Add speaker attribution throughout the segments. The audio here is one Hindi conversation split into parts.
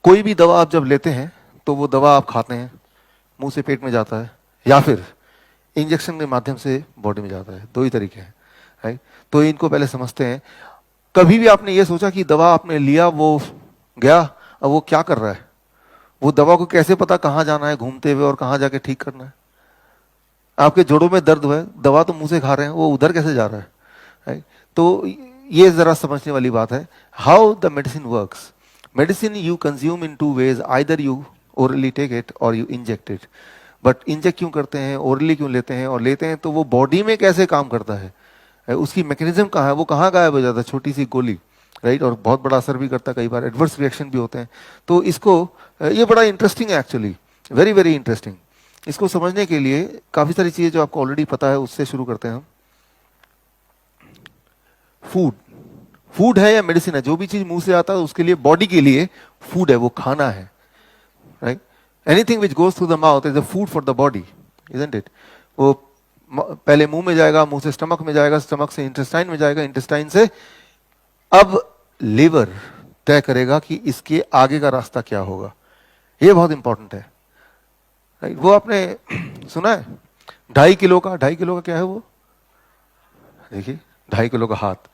Speaker 1: कोई भी दवा आप जब लेते हैं तो वो दवा आप खाते हैं, मुंह से पेट में जाता है, या फिर इंजेक्शन के माध्यम से बॉडी में जाता है। दो ही तरीके हैं, राइट। तो इनको पहले समझते हैं। कभी भी आपने ये सोचा कि दवा आपने लिया, वो गया, अब वो क्या कर रहा है? वो दवा को कैसे पता कहाँ जाना है घूमते हुए और कहाँ जाके ठीक करना है? आपके जोड़ों में दर्द हुआ है, दवा तो मुंह से खा रहे हैं, वो उधर कैसे जा रहा है, राइट। तो ये जरा समझने वाली बात है। How the medicine works. Medicine you consume in two ways, either you orally take it or you inject it. But inject क्यों करते हैं, ओरली क्यों लेते हैं, और लेते हैं तो वो बॉडी में कैसे काम करता है, उसकी मैकेनिज्म कहाँ है, वो कहाँ गायब हो जाता है, छोटी सी गोली, राइट। और बहुत बड़ा असर भी करता है, कई बार एडवर्स रिएक्शन भी होते हैं। तो इसको ये बड़ा इंटरेस्टिंग है एक्चुअली, वेरी वेरी इंटरेस्टिंग। इसको समझने के लिए काफी सारी चीजें जो आपको ऑलरेडी पता है उससे शुरू करते हैं हम। फूड, फूड है या मेडिसिन है, जो भी चीज मुंह से आता है उसके लिए, बॉडी के लिए फूड है, वो खाना है, right. Anything which goes through the mouth is a food for the body, isn't it. वो पहले मुंह में जाएगा, मुंह से स्टमक में जाएगा, स्टमक से इंटेस्टाइन में जाएगा, इंटेस्टाइन से अब लिवर तय करेगा कि इसके आगे का रास्ता क्या होगा। ये बहुत इंपॉर्टेंट है, राइट। वो आपने सुना है 2.5 किलो का, 2.5 किलो का क्या है वो, देखिए 2.5 किलो का हाथ,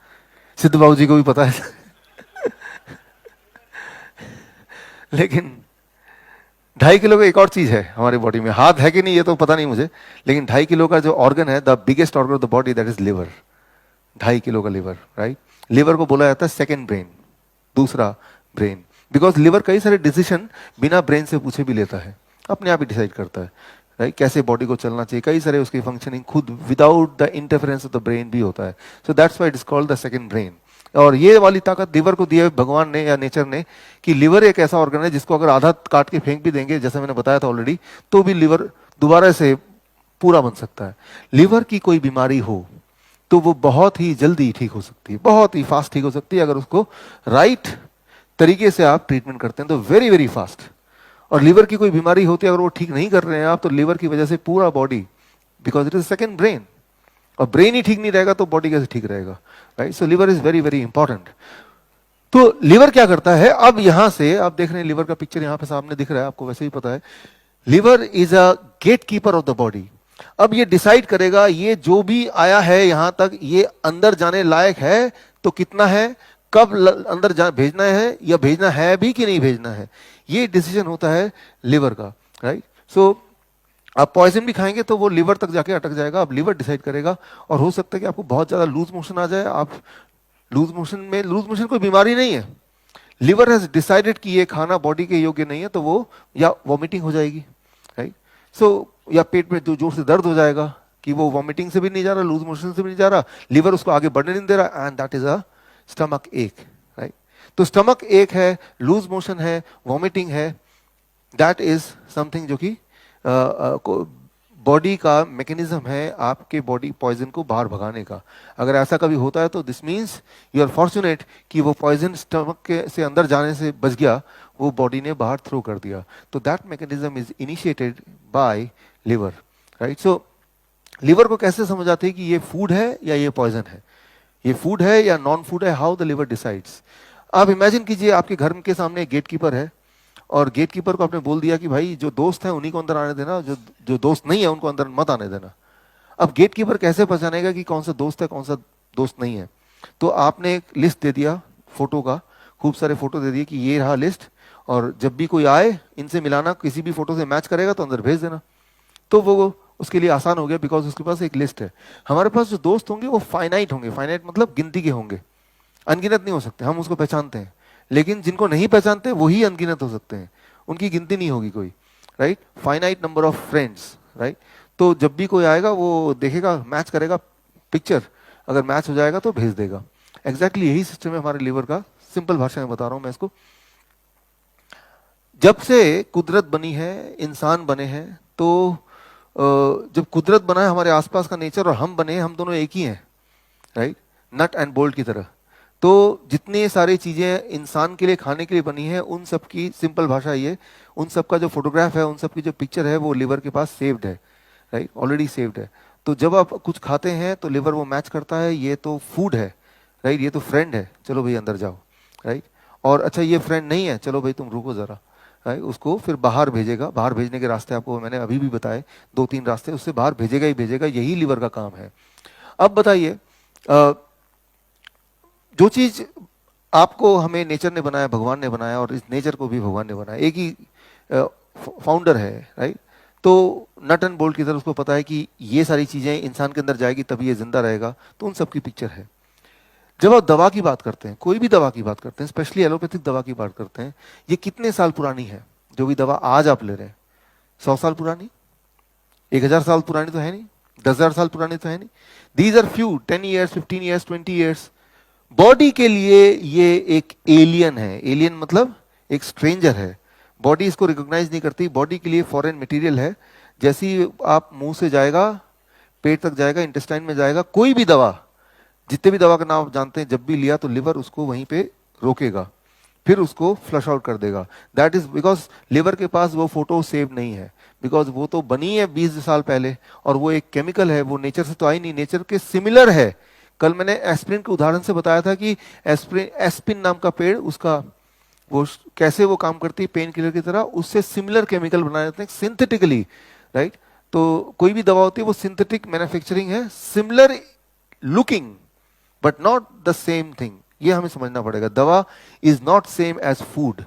Speaker 1: सिद्ध बाबू जी को भी पता है लेकिन 2.5 किलो का एक और चीज है हमारी बॉडी में, हाथ है कि नहीं ये तो पता नहीं मुझे, लेकिन 2.5 किलो का जो ऑर्गन है, the biggest organ of the body, that is liver. 2.5 kilo का लिवर, राइट। लिवर को बोला जाता है सेकेंड ब्रेन, दूसरा ब्रेन, बिकॉज लिवर कई सारे डिसीजन बिना ब्रेन से पूछे भी लेता है, अपने आप ही डिसाइड करता है, राइट। कैसे बॉडी को चलना चाहिए, कई सारे उसकी फंक्शनिंग खुद without the interference of the brain भी होता है। So that's why it is called the second brain. और ये वाली ताकत लिवर को दी है भगवान ने या नेचर ने, कि लिवर एक ऐसा ऑर्गन है जिसको अगर आधा काट के फेंक भी देंगे, जैसे मैंने बताया था ऑलरेडी, तो भी लिवर दोबारा से पूरा बन सकता है। लिवर की कोई बीमारी हो तो वो बहुत ही जल्दी ठीक हो सकती है, बहुत ही फास्ट ठीक हो सकती है, अगर उसको राइट तरीके से आप ट्रीटमेंट करते हैं तो वेरी वेरी फास्ट। और लिवर की कोई बीमारी होती है, अगर वो ठीक नहीं कर रहे हैं आप, तो लिवर की वजह से पूरा body, because it is second brain, और ब्रेन ही ठीक नहीं रहेगा तो बॉडी कैसे ठीक रहेगा, right. So liver is very very important. तो लिवर क्या करता है, अब यहां से आप देख रहे हैं लिवर का पिक्चर यहां पे सामने दिख रहा है, आपको वैसे ही पता है। Liver is a gatekeeper of the body. अब ये डिसाइड करेगा ये जो भी आया है यहां तक, ये अंदर जाने लायक है तो कितना है, कब अंदर भेजना है, या भेजना है भी कि नहीं भेजना है, ये डिसीजन होता है लिवर का, राइट। सो आप पॉइजन भी खाएंगे तो वो लिवर तक जाके अटक जाएगा, अब लिवर डिसाइड करेगा। और हो सकता है कि आपको बहुत ज्यादा लूज मोशन आ जाए, आप लूज मोशन कोई बीमारी नहीं है, लिवर हैज डिसाइडेड कि ये खाना बॉडी के योग्य नहीं है, तो वो या वॉमिटिंग हो जाएगी, राइट। सो या पेट में जो जोर से दर्द हो जाएगा कि वो वॉमिटिंग से भी नहीं जा रहा, लूज मोशन से भी नहीं जा रहा, लिवर उसको आगे बढ़ने नहीं दे रहा, and that is a stomach एक, राइट। तो स्टमक एक है, लूज मोशन है, वॉमिटिंग है, दैट इज समथिंग जो कि बॉडी का मैकेनिज्म है आपके बॉडी पॉइजन को बाहर भगाने का। अगर ऐसा कभी होता है तो this means you are fortunate कि वो पॉइजन स्टमक के से अंदर जाने से बच गया, वो बॉडी ने बाहर थ्रो कर दिया। तो that mechanism is initiated by liver, right. So liver को कैसे समझ आते हैं कि ये फूड है या ये पॉइजन है, ये फूड है या नॉन फूड है, हाउ द लिवर डिसाइड्स। आप इमेजिन कीजिए आपके घर के सामने एक गेट कीपर है, और गेट कीपर को आपने बोल दिया कि भाई जो दोस्त है उन्हीं को अंदर आने देना, जो जो दोस्त नहीं है उनको अंदर मत आने देना। अब गेट कीपर कैसे पहचानेगा कि कौन सा दोस्त है कौन सा दोस्त नहीं है? तो आपने एक लिस्ट दे दिया फोटो का, खूब सारे फोटो दे दिए कि ये रहा लिस्ट, और जब भी कोई आए इनसे मिलाना, किसी भी फोटो से मैच करेगा तो अंदर भेज देना। तो वो उसके लिए आसान हो गया, बिकॉज उसके पास एक लिस्ट है। हमारे पास जो दोस्त होंगे वो फाइनाइट होंगे, फाइनाइट मतलब गिनती के होंगे, अनगिनत नहीं हो सकते, हम उसको पहचानते हैं। लेकिन जिनको नहीं पहचानते वही अनगिनत हो सकते हैं, उनकी गिनती नहीं होगी कोई, right. Finite number of friends, right. तो जब भी कोई आएगा वो देखेगा, मैच करेगा पिक्चर, अगर मैच हो जाएगा तो भेज देगा। एग्जैक्टली यही सिस्टम है हमारे लिवर का, सिंपल भाषा में बता रहा हूं मैं इसको। जब से कुदरत बनी है, इंसान बने हैं, तो जब कुदरत बना है, हमारे आसपास का नेचर और हम बने हैं, हम दोनों एक ही हैं, राइट, नट एंड बोल्ट की तरह। तो जितनी सारी चीजें इंसान के लिए खाने के लिए बनी है, उन सब की सिंपल भाषा ये, उन सब का जो फोटोग्राफ है, उन सब की जो पिक्चर है, वो लिवर के पास सेव्ड है, राइट, ऑलरेडी सेव्ड है। तो जब आप कुछ खाते हैं तो लिवर वो मैच करता है, ये तो फूड है, राइट, ये तो फ्रेंड है, चलो भाई अंदर जाओ, राइट। और अच्छा ये फ्रेंड नहीं है, चलो भाई तुम रुको जरा, right? उसको फिर बाहर भेजेगा। बाहर भेजने के रास्ते आपको मैंने अभी भी बताए, 2-3 रास्ते, उससे बाहर भेजेगा ही भेजेगा, यही लीवर का काम है। अब बताइए, जो चीज आपको हमें नेचर ने बनाया, भगवान ने बनाया, और इस नेचर को भी भगवान ने बनाया, एक ही फाउंडर है, राइट? तो नट एंड बोल्ट की तरह उसको पता है कि ये सारी चीजें इंसान के अंदर जाएगी तभी ये जिंदा रहेगा, तो उन सबकी पिक्चर है। जब आप दवा की बात करते हैं, कोई भी दवा की बात करते हैं, स्पेशली एलोपैथिक दवा की बात करते हैं, ये कितने साल पुरानी है? जो भी दवा आज आप ले रहे हैं, 100 साल पुरानी, 1000 साल पुरानी तो है नहीं, 10,000 साल पुरानी तो है नहीं। These are few, 10 years, 15 years, 20 years. Body के लिए ये एक एलियन है। एलियन मतलब एक स्ट्रेंजर है, बॉडी इसको रिकॉग्नाइज नहीं करती, बॉडी के लिए फॉरेन मटेरियल है। जैसे ही आप मुंह से जाएगा, पेट तक जाएगा, इंटेस्टाइन में जाएगा, कोई भी दवा, जितने भी दवा का नाम आप जानते हैं, जब भी लिया तो लिवर उसको वहीं पे रोकेगा, फिर उसको फ्लश आउट कर देगा। दैट इज बिकॉज लिवर के पास वो फोटो सेव नहीं है, बिकॉज वो तो बनी है 20 साल पहले, और वो एक केमिकल है, वो नेचर से तो आई नहीं, नेचर के सिमिलर है। कल मैंने एस्प्रिन के उदाहरण से बताया था कि एस्पिन नाम का पेड़, उसका वो कैसे वो काम करती है पेन किलर की तरह, उससे सिमिलर केमिकल बनाए जाते हैं सिंथेटिकली, राइट? तो कोई भी दवा होती है वो सिंथेटिक मैन्युफैक्चरिंग है, similar looking but not the same thing. ये हमें समझना पड़ेगा। दवा is not same as food,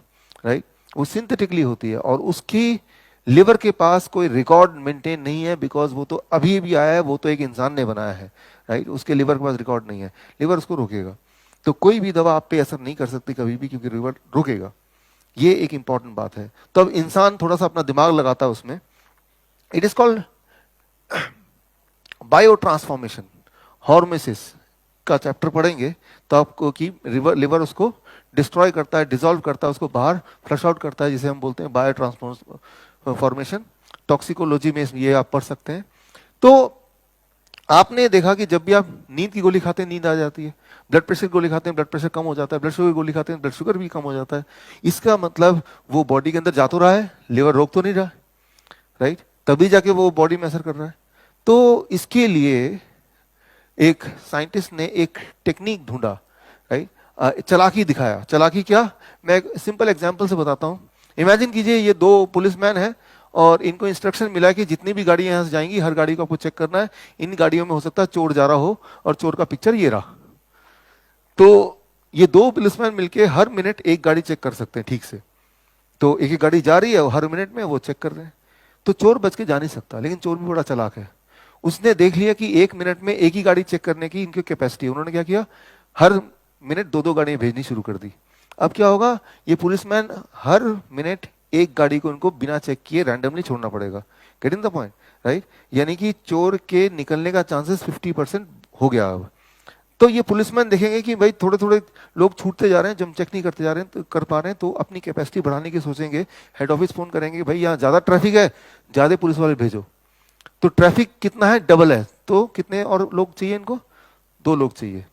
Speaker 1: right? वो सिंथेटिकली होती है, और उसकी लिवर के पास कोई रिकॉर्ड मेंटेन नहीं है, बिकॉज वो तो अभी भी आया है, वो तो एक इंसान ने बनाया है, राइट? उसके लिवर के पास रिकॉर्ड नहीं है, लिवर उसको रोकेगा। तो कोई भी दवा आप पे असर नहीं कर सकती कभी भी, क्योंकि लिवर रोकेगा। ये एक इंपॉर्टेंट बात है। तो अब इंसान थोड़ा सा अपना दिमाग लगाता है उसमें। It is called bio transformation, hormesis का चैप्टर पढ़ेंगे तो आपको कि लिवर उसको डिस्ट्रॉय करता है, डिसॉल्व करता है, उसको बाहर फ्लश आउट करता है, जिसे हम बोलते हैं बायो ट्रांसफॉर्मेशन। टॉक्सिकोलॉजी में ये आप पढ़ सकते हैं। तो आपने देखा कि जब भी आप नींद की गोली खाते हैं, नींद आ जाती है, ब्लड प्रेशर की गोली खाते हैं, ब्लड प्रेशर कम हो जाता है, ब्लड शुगर की गोली खाते हैं, ब्लड शुगर भी कम हो जाता है। इसका मतलब वो बॉडी के अंदर जा तो रहा है, लिवर रोक तो नहीं रहा, राइट? तभी जाके वो बॉडी में असर कर रहा है। तो इसके लिए एक साइंटिस्ट ने एक टेक्निक ढूंढा, राइट? चालाकी दिखाया। चालाकी क्या? मैं एक सिंपल एग्जांपल से बताता हूं। इमेजिन कीजिए ये 2 पुलिसमैन हैं, और इनको इंस्ट्रक्शन मिला कि जितनी भी गाड़ियां यहां से जाएंगी, हर गाड़ी को आपको चेक करना है। इन गाड़ियों में हो सकता है चोर जा रहा हो, और चोर का पिक्चर ये रहा। तो ये 2 पुलिसमैन मिलके हर मिनट एक गाड़ी चेक कर सकते हैं ठीक से। तो एक एक गाड़ी जा रही है और हर मिनट में वो चेक कर रहे हैं। तो चोर बच के जा नहीं सकता, लेकिन चोर भी बड़ा चालाक है। उसने देख लिया कि 1 मिनट में एक ही गाड़ी चेक करने की इनकी कैपेसिटी है। उन्होंने क्या किया, हर मिनट 2-2 गाड़ियां भेजनी शुरू कर दी। अब क्या होगा, ये पुलिसमैन हर मिनट एक गाड़ी को इनको बिना चेक किए रैंडमली छोड़ना पड़ेगा। Getting the point, right? यानी कि चोर के निकलने का चांसेस 50% हो गया। अब तो ये पुलिसमैन देखेंगे कि भाई थोड़े थोड़े लोग छूटते जा रहे हैं, जब चेक नहीं करते जा रहे हैं, तो कर पा रहे हैं, तो अपनी कैपेसिटी बढ़ाने की सोचेंगे। हेड ऑफिस फोन करेंगे, भाई यहाँ ज्यादा ट्रैफिक है, ज्यादा पुलिस वाले भेजो। तो ट्रैफिक कितना है, डबल है, तो कितने और लोग चाहिए इनको? 2 लोग चाहिए।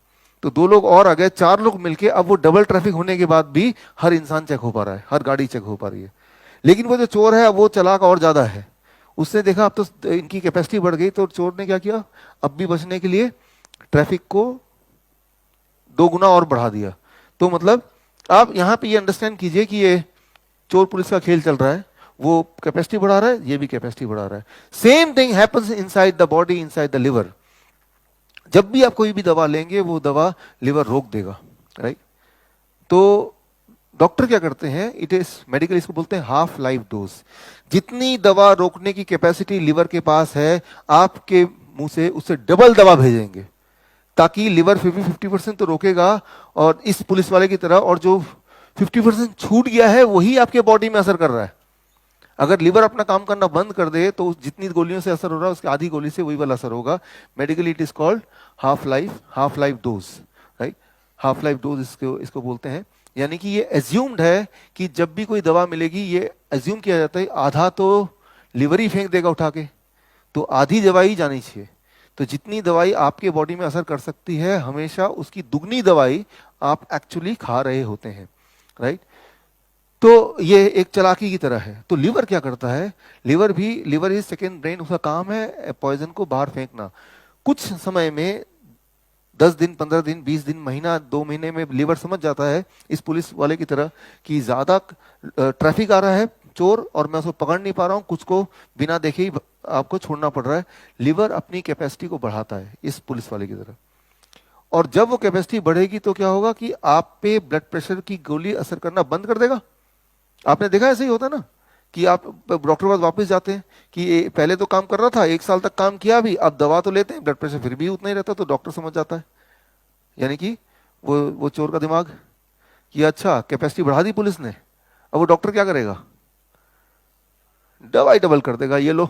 Speaker 1: तो 2 लोग और आ गए, 4 लोग मिलके। अब वो डबल ट्रैफिक होने के बाद भी हर इंसान चेक हो पा रहा है, हर गाड़ी चेक हो पा रही है। लेकिन वो जो चोर है वो चालाक और ज्यादा है। उसने देखा अब तो इनकी कैपेसिटी बढ़ गई, तो चोर ने क्या किया, अब भी बचने के लिए ट्रैफिक को 2 गुना और बढ़ा दिया। तो मतलब आप यहां पे ये अंडरस्टैंड कीजिए कि ये चोर पुलिस का खेल चल रहा है। वो कैपेसिटी बढ़ा रहा है, ये भी कैपेसिटी बढ़ा रहा है। Same thing happens inside the body, inside the liver. जब भी आप कोई भी दवा लेंगे, वो दवा लिवर रोक देगा, राइट? तो डॉक्टर क्या करते हैं, इट इज मेडिकल, इसको बोलते हैं हाफ लाइफ डोज। जितनी दवा रोकने की कैपेसिटी लिवर के पास है, आपके मुंह से उससे डबल दवा भेजेंगे, ताकि लिवर 50% तो रोकेगा, और इस पुलिस वाले की तरह, और जो 50% छूट गया है वही आपके बॉडी में असर कर रहा है। अगर लिवर अपना काम करना बंद कर दे, तो जितनी गोलियों से असर हो रहा है उसकी आधी गोली से वही वाला असर होगा। Medically it is called half life dose, right? Half life dose इसको बोलते हैं। यानी कि ये एज्यूम्ड है कि जब भी कोई दवा मिलेगी, ये एज्यूम किया जाता है आधा तो लिवर ही फेंक देगा उठा के, तो आधी दवाई जानी चाहिए। तो जितनी दवाई आपके बॉडी में असर कर सकती है, हमेशा उसकी दुगनी दवाई आप एक्चुअली खा रहे होते हैं, राइट? तो ये एक चालाकी की तरह है। तो लिवर क्या करता है, लिवर इज सेकेंड ब्रेन। उसका काम है पॉइजन को बाहर फेंकना। कुछ समय में 10 दिन, 15 दिन, 20 दिन, महीना, 2 महीने में लिवर समझ जाता है इस पुलिस वाले की तरह कि ज्यादा ट्रैफिक आ रहा है, चोर, और मैं उसको पकड़ नहीं पा रहा हूँ, कुछ को बिना देखे ही आपको छोड़ना पड़ रहा है। लिवर अपनी कैपेसिटी को बढ़ाता है इस पुलिस वाले की तरह। और जब वो कैपेसिटी बढ़ेगी तो क्या होगा कि आप पे ब्लड प्रेशर की गोली असर करना बंद कर देगा। आपने देखा ऐसे ही होता है ना कि आप डॉक्टर के पास वापस जाते हैं कि पहले तो काम कर रहा था, 1 साल तक काम किया भी, अब दवा तो लेते हैं, ब्लड प्रेशर फिर भी उतना ही रहता, तो डॉक्टर समझ जाता है, यानी कि वो चोर का दिमाग कि अच्छा कैपेसिटी बढ़ा दी पुलिस ने, अब वो डॉक्टर क्या करेगा, दवाई डबल कर देगा, ये लो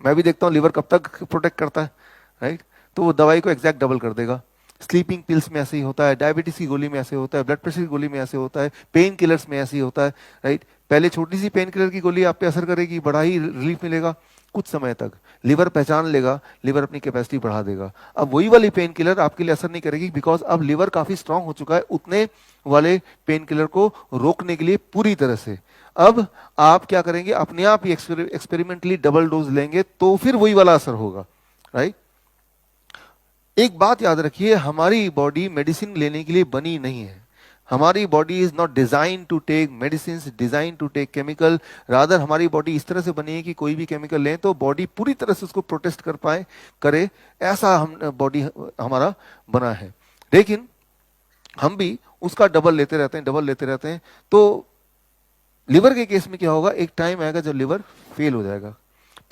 Speaker 1: मैं भी देखता हूँ लिवर कब तक प्रोटेक्ट करता है, राइट। तो वो दवाई को एग्जैक्ट डबल कर देगा। स्लीपिंग पिल्स में ऐसे ही होता है, डायबिटीज की गोली में ऐसे होता है, ब्लड प्रेशर की गोली में ऐसे होता है, पेन किलर्स में ऐसे ही होता है, राइट। पहले छोटी सी पेन किलर की गोली आप पे असर करेगी, बड़ा ही रिलीफ मिलेगा, कुछ समय तक लिवर पहचान लेगा, लिवर अपनी कैपेसिटी बढ़ा देगा। अब वही वाली पेन किलर आपके लिए असर नहीं करेगी, बिकॉज अब लिवर काफी स्ट्रांग हो चुका है उतने वाले पेन किलर को रोकने के लिए पूरी तरह से। अब आप क्या करेंगे, अपने आप ही एक्सपेरिमेंटली डबल डोज लेंगे तो फिर वही वाला असर होगा, राइट। एक बात याद रखिए, हमारी बॉडी मेडिसिन लेने के लिए बनी नहीं है। हमारी body is not design to take medicine, design to take chemical. Rather हमारी बॉडी इस तरह से बनी है कि कोई भी केमिकल लें तो बॉडी पूरी तरह से उसको प्रोटेस्ट कर पाए, करे, ऐसा हम बॉडी हमारा बना है। लेकिन हम भी उसका डबल लेते रहते हैं, डबल लेते रहते हैं। तो लिवर के केस में क्या होगा, एक टाइम आएगा जब लिवर फेल हो जाएगा।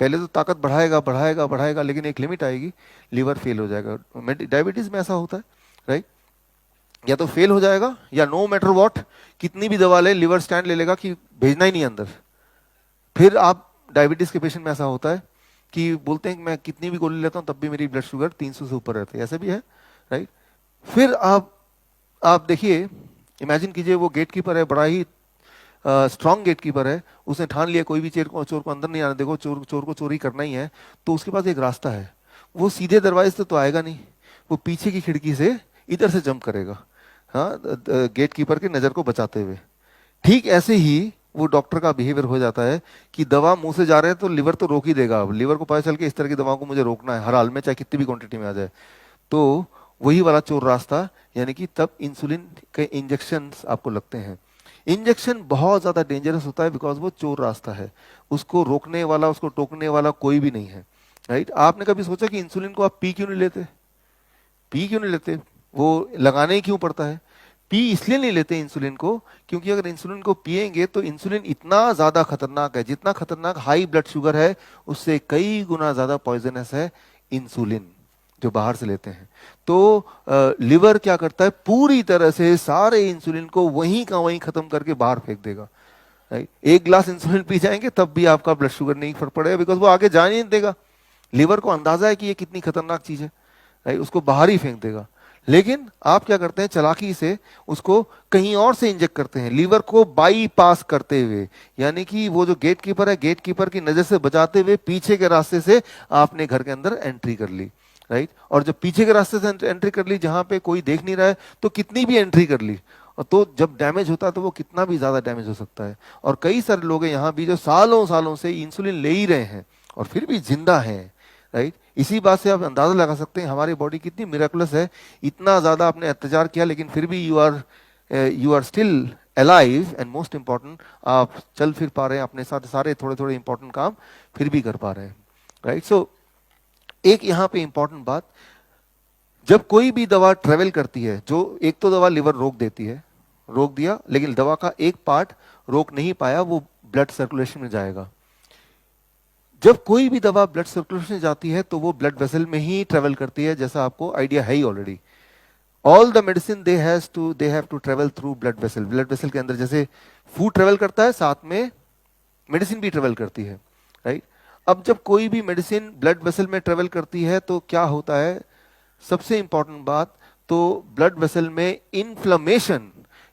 Speaker 1: पहले तो ताकत बढ़ाएगा बढ़ाएगा बढ़ाएगा, लेकिन एक लिमिट आएगी, लिवर फेल हो जाएगा। डायबिटीज में ऐसा होता है, राइट। या तो फेल हो जाएगा, या नो मैटर व्हाट कितनी भी दवा ले, लिवर स्टैंड ले लेगा कि भेजना ही नहीं अंदर। फिर आप डायबिटीज के पेशेंट में ऐसा होता है कि बोलते हैं कि मैं कितनी भी गोली लेता हूं तब भी मेरी ब्लड शुगर 300 से ऊपर रहती है, ऐसा भी है, राइट। फिर आप देखिए, इमेजिन कीजिए वो गेट कीपर है, बड़ा ही स्ट्रॉन्ग गेट कीपर है, उसने ठान लिया कोई भी चोर को अंदर नहीं आने देगा, चोर को चोरी करना ही है। तो उसके पास एक रास्ता है, वो सीधे दरवाजे से तो आएगा नहीं, वो पीछे की खिड़की से इधर से जंप करेगा, हाँ, गेट कीपर की नजर को बचाते हुए। ठीक ऐसे ही वो डॉक्टर का बिहेवियर हो जाता है कि दवा मुंह से जा रहे हैं तो लिवर तो रोक ही देगा। अब लिवर को पता चल के इस तरह की दवाओं को मुझे रोकना है हर हाल में, चाहे कितनी भी क्वांटिटी में आ जाए। तो वही वाला चोर रास्ता, यानी कि तब इंसुलिन के इंजेक्शन आपको लगते हैं। इंजेक्शन बहुत ज्यादा डेंजरस होता है, बिकॉज वो चोर रास्ता है, उसको रोकने वाला, उसको टोकने वाला कोई भी नहीं है, राइट। आपने कभी सोचा कि इंसुलिन को आप पी क्यों नहीं लेते? पी क्यों नहीं लेते, वो लगाने ही क्यों पड़ता है? पी इसलिए नहीं लेते इंसुलिन को, क्योंकि अगर इंसुलिन को पिएंगे तो इंसुलिन इतना ज्यादा खतरनाक है, जितना खतरनाक हाई ब्लड शुगर है उससे कई गुना ज्यादा पॉइजनस है इंसुलिन जो बाहर से लेते हैं। तो लिवर क्या करता है, पूरी तरह से सारे इंसुलिन को वहीं का वहीं खत्म करके बाहर फेंक देगा, राइट। 1 ग्लास इंसुलिन पी जाएंगे तब भी आपका ब्लड शुगर नहीं फर्क पड़ेगा, बिकॉज वो आगे जाने नहीं देगा। लिवर को अंदाजा है कि ये कितनी खतरनाक चीज है, राइट, उसको बाहर ही फेंक देगा। लेकिन आप क्या करते हैं, चालाकी से उसको कहीं और से इंजेक्ट करते हैं, लीवर को बाईपास करते हुए, यानी कि वो जो गेट कीपर है, गेट कीपर की नजर से बचाते हुए पीछे के रास्ते से आपने घर के अंदर एंट्री कर ली, राइट। और जब पीछे के रास्ते से एंट्री कर ली जहां पे कोई देख नहीं रहा है, तो कितनी भी एंट्री कर ली, और तो जब डैमेज होता है तो वो कितना भी ज्यादा डैमेज हो सकता है। और कई सारे लोग हैं यहाँ भी जो सालों सालों से इंसुलिन ले ही रहे हैं और फिर भी जिंदा हैं, राइट। इसी बात से आप अंदाजा लगा सकते हैं हमारी बॉडी कितनी मिरेकुलस है। इतना ज्यादा आपने अत्याचार किया लेकिन फिर भी you are still alive, and most important आप चल फिर पा रहे हैं, अपने साथ सारे थोड़े थोड़े इंपॉर्टेंट काम फिर भी कर पा रहे हैं, राइट। सो एक यहाँ पे इंपॉर्टेंट बात, जब कोई भी दवा ट्रेवल करती है, जो एक तो दवा लिवर रोक देती है, रोक दिया, लेकिन दवा का एक पार्ट रोक नहीं पाया, वो ब्लड सर्कुलेशन में जाएगा। जब कोई भी दवा ब्लड सर्कुलेशन में जाती है तो वो ब्लड वेसल में ही ट्रेवल करती है, जैसा आपको आइडिया है ही already. All the medicine they have to travel through blood vessel. Blood vessel के अंदर जैसे फूड ट्रेवल करता है, साथ में मेडिसिन भी ट्रेवल करती है, राइट। अब जब कोई भी मेडिसिन ब्लड वेसल में ट्रेवल करती है तो क्या होता है, सबसे इंपॉर्टेंट बात, तो ब्लड वेसल में इन्फ्लेमेशन,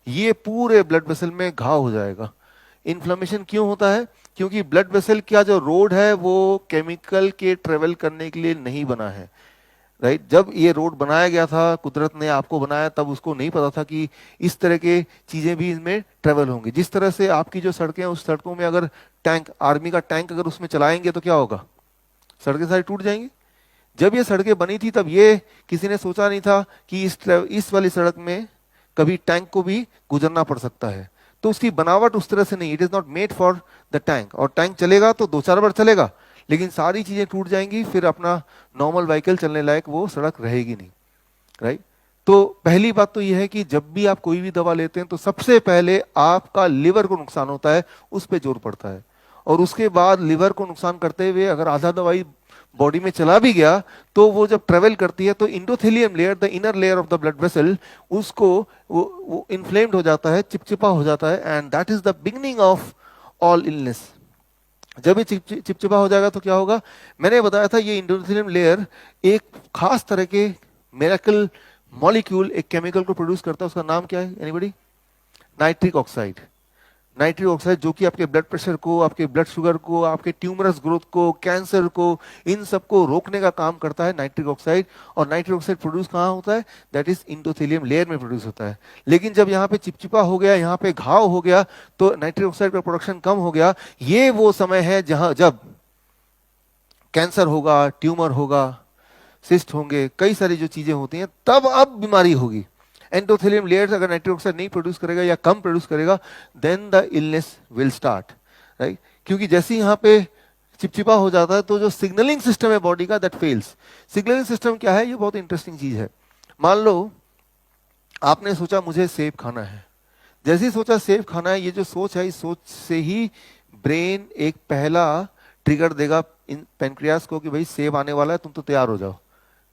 Speaker 1: ये पूरे ब्लड वेसल में घाव हो जाएगा। इन्फ्लेमेशन क्यों होता है? क्योंकि ब्लड वेसल का जो रोड है वो केमिकल के ट्रेवल करने के लिए नहीं बना है, राइट। जब ये रोड बनाया गया था, कुदरत ने आपको बनाया, तब उसको नहीं पता था कि इस तरह के चीजें भी इसमें ट्रेवल होंगी। जिस तरह से आपकी जो सड़कें हैं, उस सड़कों में अगर टैंक, आर्मी का टैंक अगर उसमें चलाएंगे तो क्या होगा, सड़कें सारी टूट जाएंगी, जब ये सड़कें बनी थी तब ये किसी ने सोचा नहीं था कि इस वाली सड़क में कभी टैंक को भी गुजरना पड़ सकता है। तो उसकी बनावट उस तरह से नहीं, it is not made for the tank. और टैंक चलेगा तो 2-4 बार चलेगा, लेकिन सारी चीजें टूट जाएंगी, फिर अपना नॉर्मल व्हीकल चलने लायक वो सड़क रहेगी नहीं, राइट। तो पहली बात तो यह है कि जब भी आप कोई भी दवा लेते हैं तो सबसे पहले आपका लिवर को नुकसान होता है, उस पर जोर पड़ता है। और उसके बाद लिवर को नुकसान करते हुए अगर आधा दवाई बॉडी में चला भी गया तो वो जब ट्रेवल करती है तो endothelium layer, the inner layer of the blood vessel, उसको वो इन्फ्लेम्ड हो जाता है, चिपचिपा हो जाता है, and that is the beginning of all illness. जब ये चिपचिपा हो जाएगा तो क्या होगा, मैंने बताया था ये इंडोथेलियम लेयर एक खास तरह के मिरेकल मॉलिक्यूल, एक केमिकल को प्रोड्यूस करता है। उसका नाम क्या है anybody? Nitric oxide. Nitric oxide जो कि आपके ब्लड प्रेशर को, आपके ब्लड शुगर को, आपके ट्यूमरस ग्रोथ को, कैंसर को, इन सबको रोकने का काम करता है नाइट्रिक ऑक्साइड। और नाइट्रिक ऑक्साइड प्रोड्यूस कहाँ होता है? दैट इज इंडोथेलियम लेयर में प्रोड्यूस होता है। लेकिन जब यहाँ पे चिपचिपा हो गया, यहाँ पे घाव हो गया, तो नाइट्रिक ऑक्साइड का प्रोडक्शन कम हो गया। ये वो समय है जहां जब कैंसर होगा, ट्यूमर होगा, सिस्ट होंगे, कई सारी जो चीजें होती हैं, तब अब बीमारी होगी। एंडोथेलियम लेयर्स अगर नाइट्रिक ऑक्साइड नहीं प्रोड्यूस करेगा या कम प्रोड्यूस करेगा, then the illness will start, right. क्योंकि जैसे ही यहाँ पे चिपचिपा हो जाता है तो जो सिग्नलिंग सिस्टम है बॉडी का, दैट फेल्स। सिग्नलिंग सिस्टम क्या है? ये बहुत इंटरेस्टिंग चीज है। मान लो आपने सोचा मुझे सेब खाना है, जैसे ही सोचा सेब खाना है, ये जो सोच है, इस सोच से ही ब्रेन एक पहला ट्रिगर देगा इन पेनक्रियास को कि भाई सेब आने वाला है, तुम तो तैयार हो जाओ।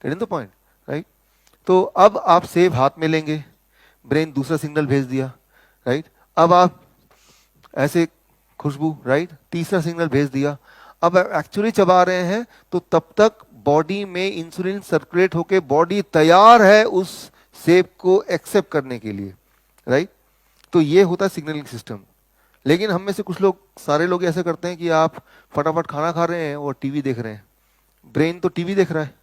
Speaker 1: Getting the point, right. तो अब आप सेब हाथ में लेंगे, ब्रेन दूसरा सिग्नल भेज दिया, राइट। अब आप ऐसे खुशबू, राइट, तीसरा सिग्नल भेज दिया। अब एक्चुअली चबा रहे हैं तो तब तक बॉडी में इंसुलिन सर्कुलेट होके बॉडी तैयार है उस सेब को एक्सेप्ट करने के लिए, राइट। तो ये होता है सिग्नलिंग सिस्टम। लेकिन हम में से कुछ लोग, सारे लोग ऐसे करते हैं कि आप फटाफट खाना खा रहे हैं और टीवी देख रहे हैं। ब्रेन तो टीवी देख रहा है,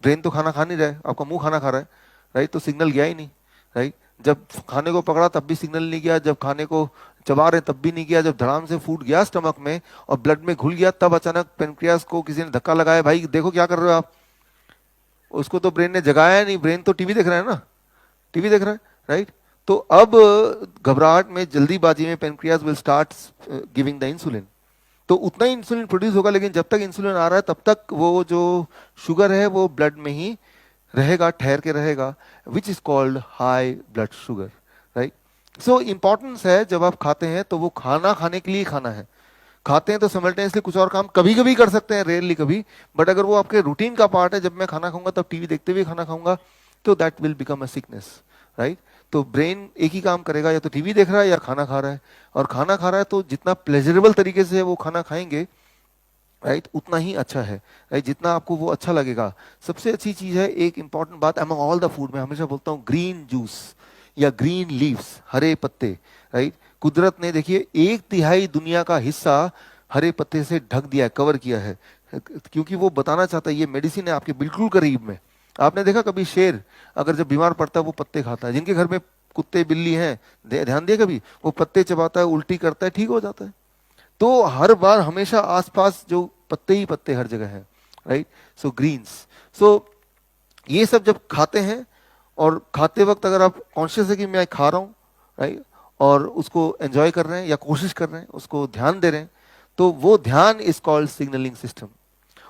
Speaker 1: ब्रेन तो खाना खा नहीं रहा है, आपका मुंह खाना खा रहा है, राइट। तो सिग्नल गया ही नहीं, राइट। जब खाने को पकड़ा तब भी सिग्नल नहीं गया, जब खाने को चबा रहे तब भी नहीं गया, जब धड़ाम से फूड गया स्टमक में और ब्लड में घुल गया, तब अचानक पेनक्रियास को किसी ने धक्का लगाया, भाई देखो क्या कर रहे हो आप। उसको तो ब्रेन ने जगाया नहीं, ब्रेन तो टीवी देख रहा है ना, टीवी देख रहा है, राइट। तो अब घबराहट में, जल्दीबाजी में pancreas will start giving the insulin. तो उतना ही इंसुलिन प्रोड्यूस होगा, लेकिन जब तक इंसुलिन आ रहा है तब तक वो जो शुगर है वो ब्लड में ही रहेगा, ठहर के रहेगा, which is called high blood sugar, right. So importance है, जब आप खाते हैं तो वो खाना खाने के लिए खाना है। खाते हैं तो सिमल्टेनियसली कुछ और काम कभी कभी कर सकते हैं, रेयरली कभी, बट अगर वो आपके रूटीन का पार्ट है, जब मैं खाना खाऊंगा तब टीवी देखते हुए खाना खाऊंगा, तो that will become a sickness, right. तो ब्रेन एक ही काम करेगा, या तो टीवी देख रहा है या खाना खा रहा है। और खाना खा रहा है तो जितना प्लेजरेबल तरीके से वो खाना खाएंगे, राइट, उतना ही अच्छा है, राइट, जितना आपको वो अच्छा लगेगा। सबसे अच्छी चीज है, एक इंपॉर्टेंट बात अमंग ऑल द फूड, मैं हमेशा बोलता हूँ ग्रीन जूस या ग्रीन लीव्स, हरे पत्ते, राइट। कुदरत ने देखिए 1/3 दुनिया का हिस्सा हरे पत्ते से ढक दिया है, कवर किया है, क्योंकि वो बताना चाहता है ये मेडिसिन है आपके बिल्कुल करीब में। आपने देखा कभी शेर अगर जब बीमार पड़ता है वो पत्ते खाता है? जिनके घर में कुत्ते बिल्ली हैं, ध्यान दिए कभी, वो पत्ते चबाता है, उल्टी करता है, ठीक हो जाता है। तो हर बार हमेशा आसपास जो पत्ते ही पत्ते हर जगह है, राइट। सो ग्रीन्स, सो ये सब जब खाते हैं, और खाते वक्त अगर आप कॉन्शियस है कि मैं खा रहा हूँ, राइट, और उसको एंजॉय कर रहे हैं या कोशिश कर रहे हैं, उसको ध्यान दे रहे हैं, तो वो ध्यान इज कॉल्ड सिग्नलिंग सिस्टम।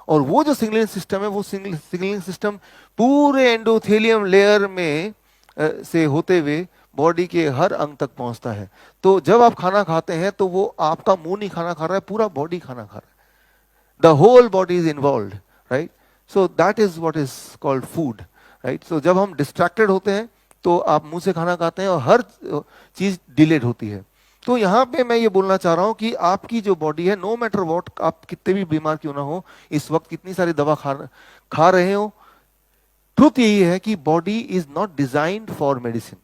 Speaker 1: और वो जो सिग्नलिंग सिस्टम है, वो सिग्नलिंग सिस्टम पूरे एंडोथेलियम लेयर में से होते हुए बॉडी के हर अंग तक पहुंचता है। तो जब आप खाना खाते हैं तो वो आपका मुंह नहीं खाना खा रहा है, पूरा बॉडी खाना खा रहा है, the whole body is involve, right. So that is what is called food, right. So जब हम डिस्ट्रैक्टेड होते हैं तो आप मुंह से खाना खाते हैं और हर चीज डिलेड होती है। तो यहाँ पे मैं ये बोलना चाह रहा हूँ कि आपकी जो बॉडी है, नो मैटर व्हाट, आप कितने भी बीमार क्यों ना हो, इस वक्त कितनी सारी दवा खा रहे हो, ट्रुथ यही है कि body is not designed for medicine.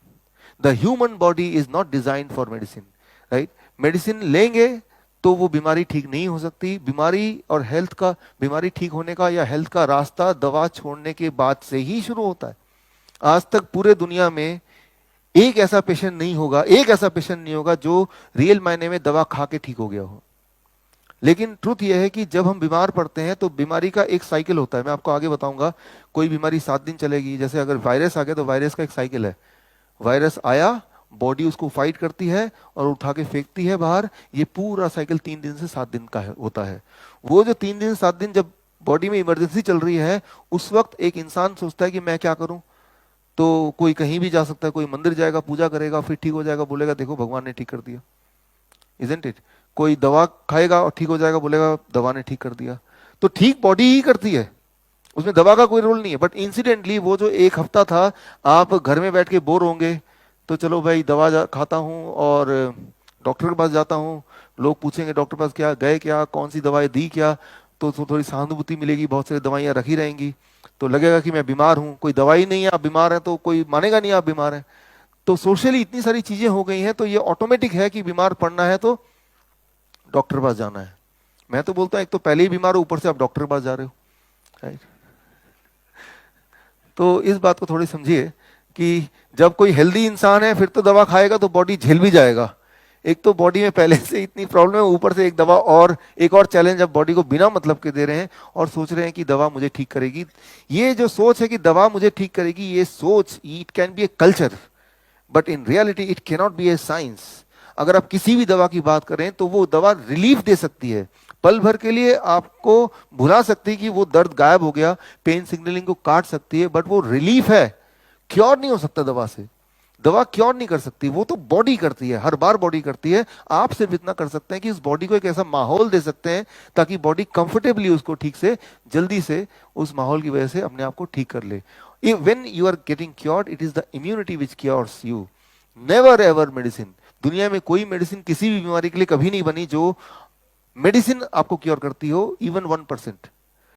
Speaker 1: The human body is not designed for medicine, right. Medicine लेंगे तो वो बीमारी ठीक नहीं हो सकती। बीमारी और हेल्थ का, बीमारी ठीक होने का या हेल्थ का रास्ता दवा छोड़ने के बाद से ही शुरू होता है। आज तक पूरे दुनिया में एक ऐसा पेशेंट नहीं होगा जो रियल मायने में दवा खा के ठीक हो गया हो। लेकिन ट्रुथ यह है कि जब हम बीमार पड़ते हैं तो बीमारी का एक साइकिल होता है, मैं आपको आगे बताऊंगा। कोई बीमारी 7 दिन चलेगी, जैसे अगर वायरस आ गया तो वायरस का एक साइकिल है। वायरस आया, बॉडी उसको फाइट करती है और उठा के फेंकती है बाहर। ये पूरा साइकिल 3 दिन से 7 दिन का होता है। वो जो 3 दिन 7 दिन जब बॉडी में इमरजेंसी चल रही है, उस वक्त एक इंसान सोचता है कि मैं क्या करूं। तो कोई कहीं भी जा सकता है, कोई मंदिर जाएगा, पूजा करेगा, फिर ठीक हो जाएगा, बोलेगा देखो भगवान ने ठीक कर दिया, इजंट इट। कोई दवा खाएगा और ठीक हो जाएगा, बोलेगा दवा ने ठीक कर दिया। तो ठीक बॉडी ही करती है, उसमें दवा का कोई रोल नहीं है। बट इंसिडेंटली वो जो एक हफ्ता था, आप घर में बैठ के बोर होंगे, तो चलो भाई दवा खाता हूँ और डॉक्टर के पास जाता हूँ। लोग पूछेंगे डॉक्टर के पास क्या गए, क्या कौन सी दवाई दी क्या, तो थोड़ी सहानुभूति मिलेगी, बहुत सारी दवाइयाँ रखी रहेंगी, तो लगेगा कि मैं बीमार हूँ। कोई दवाई नहीं है, आप बीमार हैं, तो कोई मानेगा नहीं आप बीमार हैं। तो सोशली इतनी सारी चीजें हो गई हैं, तो ये ऑटोमेटिक है कि बीमार पड़ना है तो डॉक्टर के पास जाना है। मैं तो बोलता हूँ एक तो पहले ही बीमार हो, ऊपर से आप डॉक्टर के पास जा रहे हो, राइट। तो इस बात को थोड़ी समझिए कि जब कोई हेल्दी इंसान है फिर तो दवा खाएगा तो बॉडी झेल भी जाएगा। एक तो बॉडी में पहले से इतनी प्रॉब्लम है, ऊपर से एक दवा और एक और चैलेंज अब बॉडी को बिना मतलब के दे रहे हैं और सोच रहे हैं कि दवा मुझे ठीक करेगी। ये जो सोच है कि दवा मुझे ठीक करेगी, ये सोच it can be a culture, but in reality it can not be A science. अगर आप किसी भी दवा की बात करें तो वो दवा रिलीफ दे सकती है, पल भर के लिए आपको भुला सकती है कि वो दर्द गायब हो गया, पेन सिग्नलिंग को काट सकती है, बट वो रिलीफ है, क्योर नहीं हो सकता दवा से। दवा क्योर नहीं कर सकती, वो तो बॉडी करती है, हर बार बॉडी करती है। आप सिर्फ इतना कर सकते हैं कि उस बॉडी को एक ऐसा माहौल दे सकते हैं ताकि बॉडी कंफर्टेबली उसको ठीक से जल्दी से उस माहौल की वजह से अपने आप को ठीक कर ले। When you are getting cured, it is the immunity which cures you, never ever medicine. दुनिया में कोई मेडिसिन किसी भी बीमारी के लिए कभी नहीं बनी जो मेडिसिन आपको क्योर करती हो, इवन 1%।